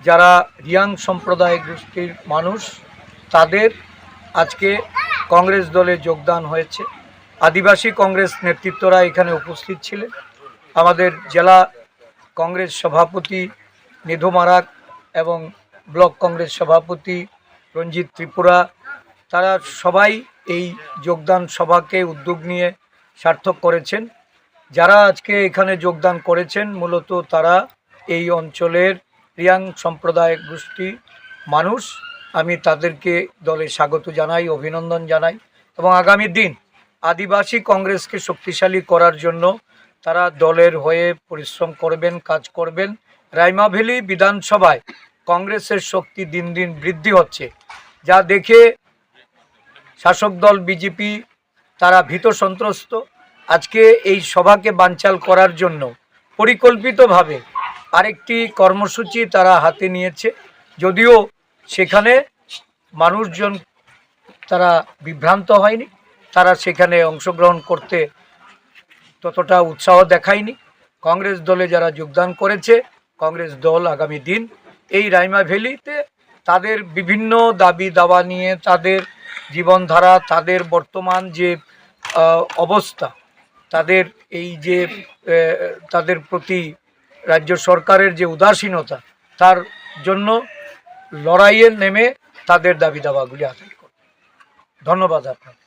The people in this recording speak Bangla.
যারা রিয়াং সম্প্রদায় গোষ্ঠীর মানুষ তাদের আজকে কংগ্রেস দলে যোগদান হয়েছে। আদিবাসী কংগ্রেস নেতৃত্বরা এখানে উপস্থিত ছিলেন। আমাদের জেলা কংগ্রেস সভাপতি নিধু মারাক এবং ব্লক কংগ্রেস সভাপতি রঞ্জিত ত্রিপুরা, তারা সবাই এই যোগদান সভাকে উদ্যোগ নিয়ে সার্থক করেছেন। যারা আজকে এখানে যোগদান করেছেন মূলত তারা এই অঞ্চলের রিয়াং সম্প্রদায় গোষ্ঠী মানুষ। আমি তাদেরকে দলে স্বাগত জানাই, অভিনন্দন জানাই এবং আগামী দিন আদিবাসী কংগ্রেসকে শক্তিশালী করার জন্য তারা দলের হয়ে পরিশ্রম করবেন, কাজ করবেন। রাইমা ভ্যালি বিধানসভায় কংগ্রেসের শক্তি দিন দিন বৃদ্ধি হচ্ছে, যা দেখে শাসক দল বিজেপি তারা ভীত সন্ত্রস্ত। আজকে এই সভাকে বানচাল করার জন্য পরিকল্পিতভাবে আরেকটি কর্মসূচি তারা হাতে নিয়েছে, যদিও সেখানে মানুষজন তারা বিভ্রান্ত হয়নি, তারা সেখানে অংশগ্রহণ করতে ততটা উৎসাহ দেখায়নি। কংগ্রেস দলে যারা যোগদান করেছে, কংগ্রেস দল আগামী দিন এই রাইমা ভ্যালিতে তাদের বিভিন্ন দাবি দাওয়া নিয়ে, তাদের জীবনধারা, তাদের বর্তমান যে অবস্থা, তাদের এই যে তাদের প্রতি রাজ্য সরকারের যে উদাসীনতা, তার জন্য লড়াইয়ে নেমে তাদের দাবি দাওয়াগুলি আদায় করে। ধন্যবাদ আপনাকে।